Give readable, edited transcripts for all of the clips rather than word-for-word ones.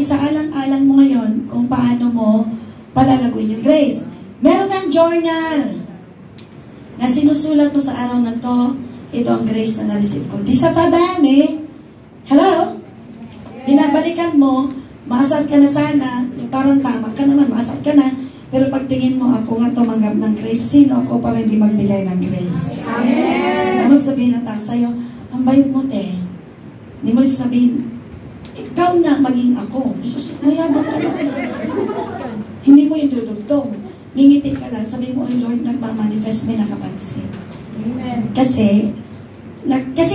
isaalang-alang mo ngayon kung paano mo palalaguin yung grace. Meron kang journal na sinusulat mo sa araw na to, ito ang grace na na-receive ko. Di sa dami, hello? Binabalikan mo, maasar ka na sana, yung parang tama ka naman, maasar ka na, pero pagtingin mo, ako nga tumanggap ng grace, sino ako para hindi magbigay ng grace? Amen! Ano sabihin ng tao sa'yo? Ang bayad mo, te. Hindi mo sabihin, ikaw na maging ako. Mayabang ka naman. Hindi mo yung dudugtong. Ngingiti ka lang, sabihin mo, ay Lord, nagmamanifest, may nakapansin. Amen. Kasi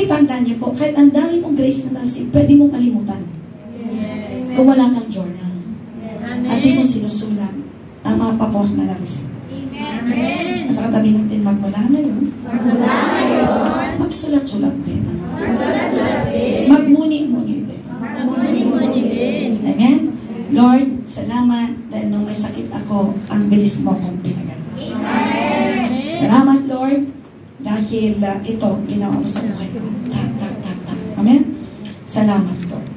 tandaan niyo po, kahit ang dami mong grace na na-receive, pwede mong malimutan. Amen. Kung wala kang journal. Amen. At di mo sinusulat ang mga papor na na-receive. Amen. Sa katabi natin, magmula ngayon, magsulat-sulat din. Magmuni-muni din. Amen? Lord, salamat dahil nung may sakit ako, ang bilis mo kong pinagalan. Salamat, Lord, dahil ito, ginawa mo sa buhay ko. Tak. Amen? Salamat, Lord.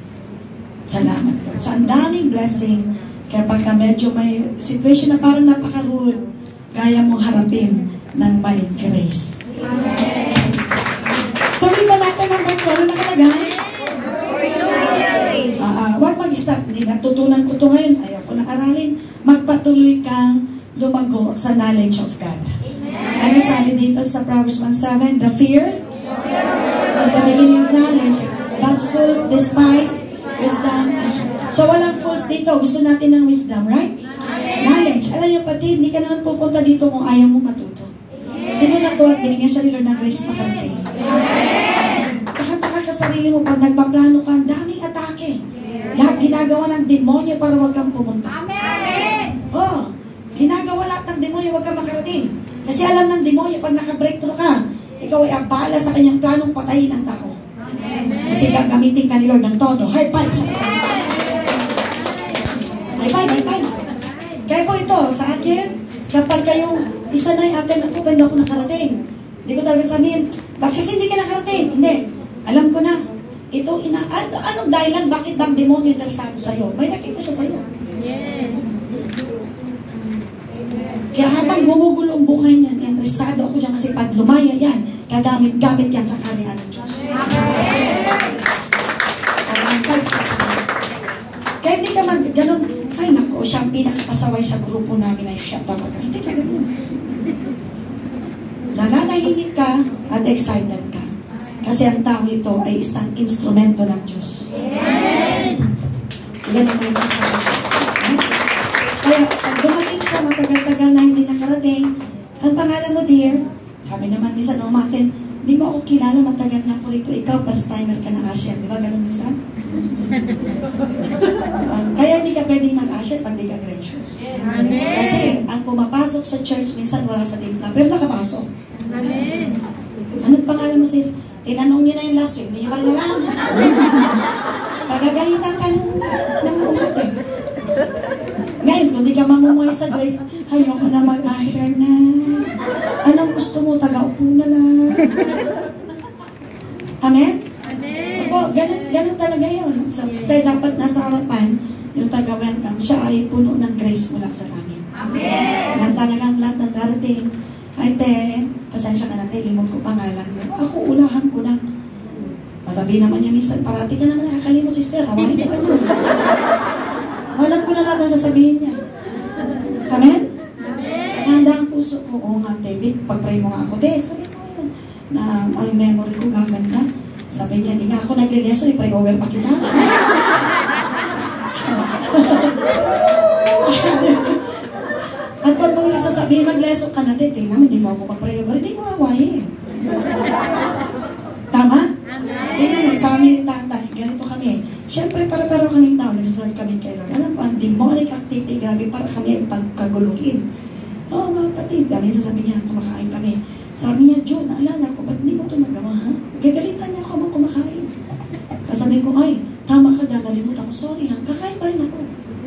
Salamat, Lord. So, ang daming blessing, kaya pagka medyo may situation na parang napaka-rude, kaya mong harapin ng may grace. Amen. Tuloy ba natin ang bago? Ano nakalagay? Huwag mag-stop. Hindi natutunan ko ito ngayon. Ayaw ko nang aralin. Magpatuloy kang lumago sa knowledge of God. Amen. Ano sabi dito sa Proverbs 1:7? The fear is the beginning of knowledge, but fools despise wisdom. So walang fools dito. Gusto natin ng wisdom, right? Amen. Knowledge. Alam niyo pati, hindi ka naman pupunta dito kung ayaw mo matuto. Amen. Sino natuwa at binigyan siya ni Lord ng grace makarating? Taka-taka ka sarili mo pag nagpaplano ka, ang daming atake. Lahat ginagawa ng demonyo para wag kang pumunta. Amen. Oh, ginagawa lahat ng demonyo wag kang makarating. Kasi alam ng demonyo pag naka-breakthrough ka, ikaw ay abala sa kanyang planong patayin ang tao. Amen. Kasi gagamitin ka ni Lord ng todo. High five sa kanya. High five. Kaya po ito, sa akin, kapag kayong isa na yung atin, ako ba hindi ako nakarating? Hindi ko talaga sabihin, bakit kasi hindi ka nakarating? Hindi. Alam ko na. Ito, anong dahilan, bakit bang demonyo interesado sa'yo? May nakita siya sa'yo. Yes. Kaya habang gumugulo ang buhay niyan, interesado ako dyan kasi pag lumaya yan, gagamit-gamit yan sa kaharian ng Diyos. Amen. Kaya hindi ka ganun, ay naku, siya ang pinakapasaway sa grupo namin ay siya talaga. Hindi ka ganun. Nananahimik ka at excited ka. Kasi ang tao ito ay isang instrumento ng Diyos. Amen! Yan ang may kasama siya. Kaya pag dumating siya, matagal-tagal na hindi nakarating, ang pangalan mo, dear, sabi naman minsan ng umatin, hindi mo ako kilala, matagal na ako rito, ikaw, first timer ka na Asian. Di ba ganun minsan? Kaya hindi ka pwedeng mag-Asian pag di ka gracious. Amen! Kasi ang pumapasok sa church, minsan wala sa timpla, pero nakapasok. Amen! Anong pangalan mo, sis? Tinanong niyo na yung last week, hindi niyo pa rin alam. Pagagalitan ka ng umate. Ngayon, kung di ka mamumuhay sa grace, ayoko na mag-hire na. Anong gusto mo? Taga-upo na lang. Amen? Amen. Opo, ganun talaga yun. So, kaya dapat nasa harapan, yung taga-welcome, siya ay puno ng grace mula sa langit. Amen. Na talagang lahat ng darating, ay te, pasensya ka na te, limot ko pangalan mo. Ako, unahan ko na. Sasabihin naman niya minsan, parati ka naman nakakalimot, sister, hawain ka pa niya. Walang ko na lahat ang sasabihin niya. Amen? Amen. Handa ang puso ko, oo nga, David, pag-pray mo nga ako, te, sabi mo yun, na ang memory ko gaganda. Sabi niya, di nga ako nagle-lesson, i-pray over pa kita. At pag mo sasabihin, mag-lesson ka natin, tingnan mo, hindi mo ako mag-pray over, hindi mo hawain. Tama? Tingnan mo, sa amin ni tatay, ganito kami. Siyempre, para-para kaming tao, nagsaserve kami kay Lord. Alam ko, ang demonic activity, grabe, para kami pagkaguluhin. Oo, mga patid, kami sasabihin niya, kumakain kami. Sabi niya, Joe, naalala ko, ba't hindi mo ito nagawa, ha? Gagalitan niya ako habang kumakain. Kasabihin ko, ay, tama ka na, nalimutan ko, sorry ha, kakain pa rin ako.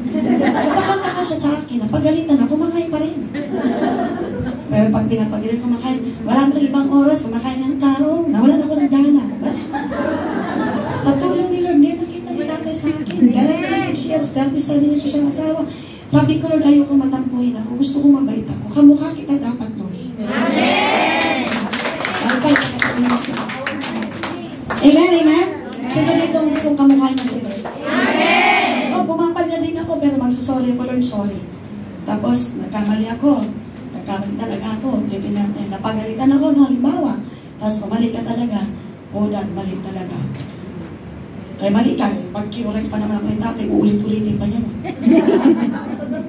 Katakanta siya sa akin, napagalitan ako, kumakain pa rin. Pero pag pinapagalit kumakain, wala mo ibang oras, kumakain ng tao, nawalan ako ng gana. Ba? Sa tulong ni Lord, hindi nakita ni tatay sa akin. Kaya years, 37 years siyang asawa. Sabi ko, Lord, ayoko matampuhin ako. Gusto ko mabait ako. Kamukha kita dapat, Lord. Amen! Amen, amen? Sino dito ang gusto kamukha niya si Lord? Amen! O, bumapal na din ako, pero magsusorry ako, Lord, sorry. Tapos, nagkamali ako. Nagkamali talaga ako. Napagalitan ako, no, halimbawa. Tapos, mali ka talaga. O, Dad, mali talaga. Kaya mali ka, pag kiurek pa naman ako ng tatay, uulit-ulitin pa niya.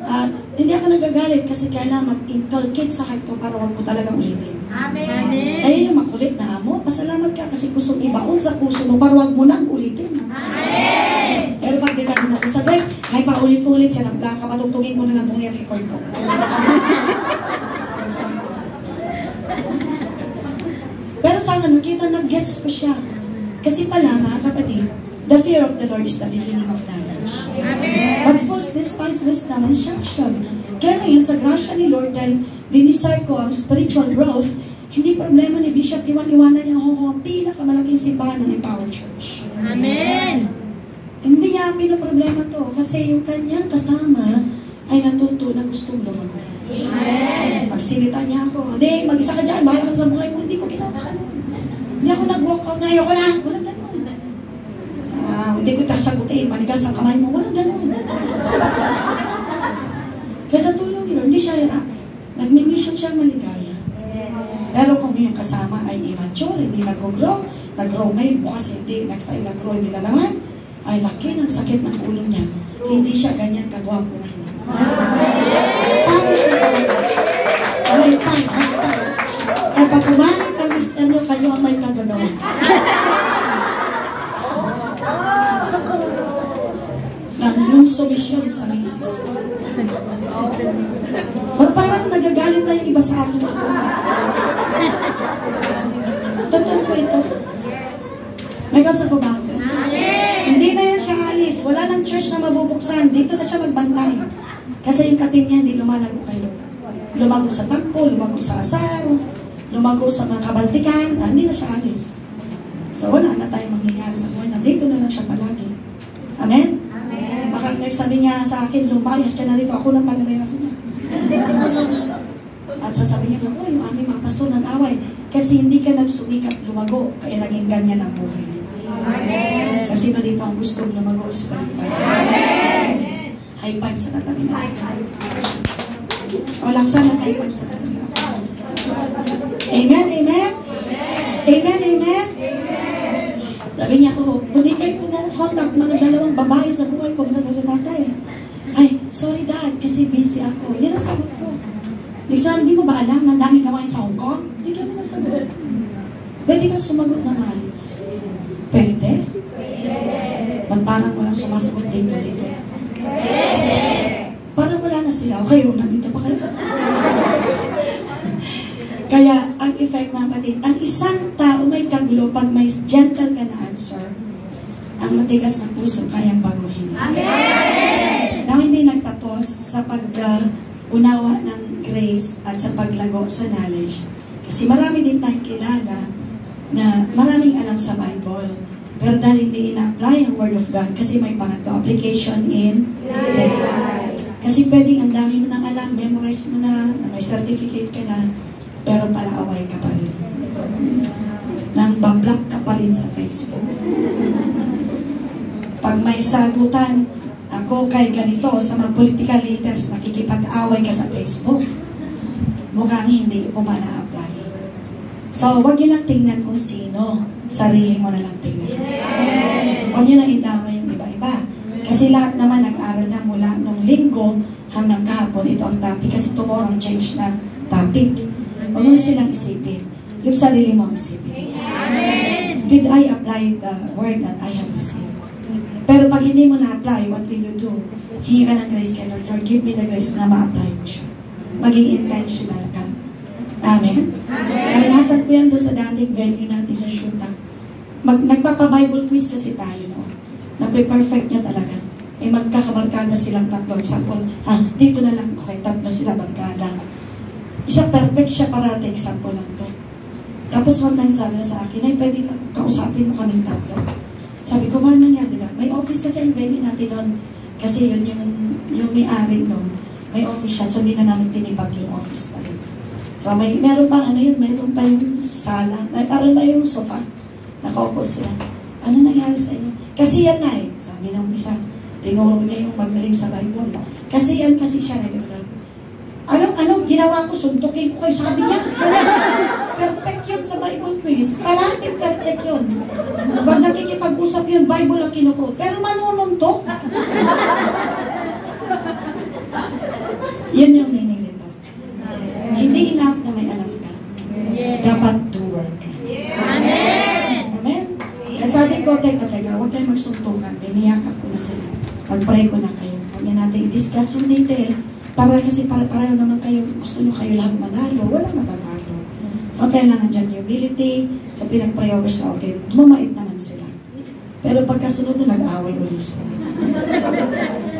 At hindi ako nagagalit kasi kailangan mag-inculcate sa heart ko para wag ko talagang ulitin. Amen. Kaya yung makulit na amo, pasalamat ka kasi gusto ibaon sa puso mo para wag mo nang ulitin. Amen. Pero pag dinagin ako sa guys, ay paulit-ulit siya ng plaka, patugtugin mo na lang itong i-record ko. Pero sana nakita, nag-gets ko siya. Kasi pala mga kapatid, the fear of the Lord is the beginning of knowledge. Amen. But fools despise wisdom and instruction. Kaya ngayon, sa grasya ni Lord, dahil dinisar ko ang spiritual growth, hindi problema ni Bishop iwan-iwanan niya ang pinakamalaking simbahan ng Empower Church. Amen. Hindi niya pinaproblema to kasi yung kanyang kasama ay natuto na gustong lumago. Amen. Pag sinita niya ako, hindi, mag-isa ka dyan, bahala ka sa buhay mo, hindi ko ginawa sa kanila. Hindi ako nag-walk out na, ayoko na, walang ganun. Hindi ko sagutin, manigas ang kamay mo, walang ganun. Kaya sa tulong nila, hindi siya hirap. Nagmi-mission siyang maligaya. Pero kung yung kasama ay immature, hindi nag-grow ngayon, bukas hindi, next time nag-grow, hindi na naman, ay laki ng sakit ng ulo niya. Hindi siya ganyan kagwapo ngayon. Pangit na talaga. Ay, fine. Kapag kumalit ang mister nyo, kayo ang may kagagawa. Nang solusyon sa misis. Parang nagagalit na yung iba sa akin ako. Totoo ko ito. May kasa po ba ako? Hindi na yan siya alis. Wala nang church na mabubuksan. Dito na siya magbantay. Kasi yung kating niya hindi lumalago kay Lord. Lumago sa tampo, lumago sa asar, lumago sa mga kabaltikan. Hindi na siya alis. So wala na tayong mangyayari sa buhay na dito na lang siya palagi. Amen? Amen. Baka nagsabi niya sa akin, lumayas ka na rito, ako nang palalayasin niya. At sasabi niya, oh, yung aming mga pastor nag-away. Kasi hindi ka nagsumikap lumago, kaya naging ganyan ang buhay niya. Amen. Kasi na dito ang gustong lumago sa balik-balik. Amen. High five sa katabi natin. O laksan ang high five sa katabi natin. Amen, amen? Amen, amen? Sabi niya, oh, hindi kayo kumontak mga dalawang babae sa buhay ko. Sabi sa tatay, ay, sorry dad, kasi busy ako. Yan ang sagot ko. Hindi mo ba alam na daming gawain sa Hong Kong? Hindi kami nasagot. Pwede kang sumagot na maayos. Pwede? Ba't parang walang sumasagot dito lang? Parang wala na sila. O kayo, nandito pa kayo? Kaya, ang effect mga kapatid, ang isang tao may kagulo pag may gentle ka na answer, ang matigas ng puso kayang baguhin. Amen! Now, hindi nagtapos sa pag-unawa ng grace at sa paglago sa knowledge. Kasi marami din tayong kilala na maraming alam sa Bible. Pero dahil hindi ina-apply ang Word of God, kasi may pangatlo, application in daily life. Kasi pwedeng ang dami mo nang alam, memorize mo na may certificate ka na, pero palaaway ka pa rin. Nang bablock ka pa rin sa Facebook. Pag may sagutan, ako kay ganito sa mga political leaders, nakikipag-away ka sa Facebook. Mukhang hindi po na-apply. So, huwag nyo lang tingnan kung sino. Sarili mo na lang tingnan. Huwag nyo lang idama yung iba-iba. Kasi lahat naman nag-aral na mula nung linggo hanggang kahapon. Ito ang topic. Kasi tomorrow ang change na topic. Huwag mo na silang isipin. Yung sarili mo ang isipin. Amen. Did I apply the word that I have received? Pero pag hindi mo na-apply, what will you do? Hingi ka ng grace kay Lord. Lord, give me the grace na ma-apply ko siya. Maging intentional ka. Amen? Naranasan ko yan doon sa dating venue natin sa Shuta. Nagpapa-Bible quiz kasi tayo noon. Nape-perfect niya talaga. Eh magkakabarkada silang tatlo. Example, dito na lang. Okay, tatlo sila barkada. Isa perfect siya parate. Example lang to. Tapos one time sabi na sa akin, ay pwede kausapin mo kaming tatlo. Sabi ko, ano nangyari na? May office kasi ang venue natin doon. Kasi yun yung may-ari nun, may office siya, so hindi na namin tinipag yung office pa rin. So meron pa meron pa yung sala, parang may yung sofa, nakaupo sila. Ano nangyari sa inyo? Kasi yan na sabi ng isa, tinuro niya yung magaling sa Bible. Kasi yan kasi siya, anong ginawa ko, suntukin ko kayo, sabi niya. Perfect yun sa Bible quiz. Palagi perfect yun. Pag nakikipag-usap yun, Bible ang kinukote. Pero manununtok. Yun yung meaning nito. Hindi enough na may alam ka. Dapat doer ka. Amen. Amen? Kaya sabi ko, teka, huwag kayo magsuntukan. Piniyakap ko na sila. Pag-pray ko na kayo. Huwag na natin i-discuss yung detail. Kasi pareho naman kayo, gusto nyo kayo lahat manalo. Walang matatalo. So, kailangan dyan humility. So, pinag-pray over sa okay. Mamait naman sila. Pero pagkasunod nun, nag-away ulit sila.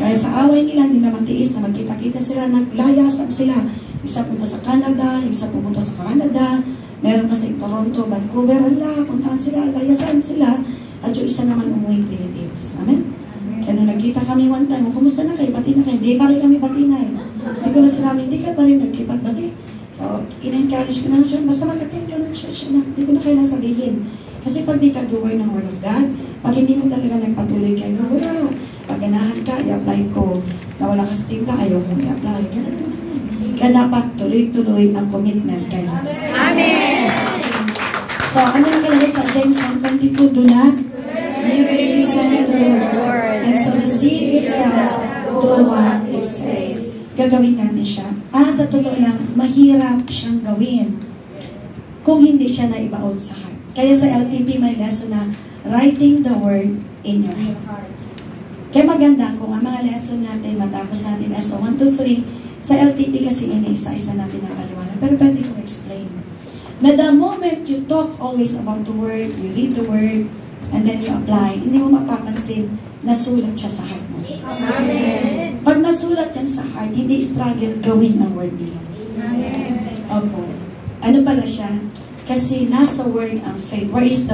Kaya sa away nila, hindi na matiis na magkita-kita sila, naglayasan sila. Yung isa punta sa Canada, yung isa pumunta sa Canada, meron kasi Toronto, Vancouver, puntahan sila, layasan sila, at yung isa naman umuwi Philippines. Amen? Kaya nung nagkita kami one time, kumusta na kayo? Bati na kayo? Hindi pa rin kami bati na Hindi ko na sinabi, hindi ka pa rin nagkipagbati. So, in-encourage ko na siya, basta mag-attend ka ng church na. Hindi ko na kailang sabihin. Kasi pag di ka doer ng Word of God, pag hindi mo talaga nagpatuloy kayo, wala. Pag ganahan ka, i-apply ko. Na wala ka sa team na, ayaw kong i-apply. Kaya dapat tuloy-tuloy ang commitment kayo. Amen. So, ano nakalagay sa James 1:22? Do not merely listen to the word, and so deceive yourselves, do what it says. Gagawin natin siya. Sa totoo lang, mahirap siyang gawin kung hindi siya naibaon sa heart. Kaya sa LTP may lesson na writing the word in your heart. Kaya maganda kung ang mga lesson natin, matapos natin SO 1, 2, 3, sa LTP kasi iniisa-isa natin ang paliwanag. Pero pwede ko explain. Na the moment you talk always about the word, you read the word, and then you apply, hindi mo mapapansin na sulat siya sa heart mo. Amen. Pag nasulat yan sa heart, hindi struggle gawin ang word nila. Opo. Ano pala siya? Kasi nasa word ang faith. Where is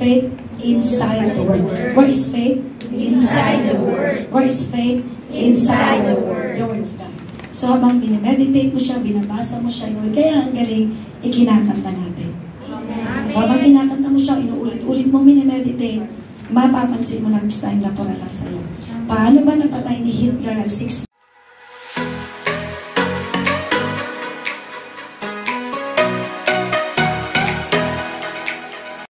faith? Inside the word. Where is faith? Inside the word. Where is faith? Inside the word. The word of God. So habang binimeditate mo siya, binabasa mo siya, kaya ang galing, ikinakanta natin. So habang kinakanta mo siya, inuulit-ulit mo minimeditate, mapapansin mo na next time natural lang sa'yo. Paano ba napatay ni Hitler ang 6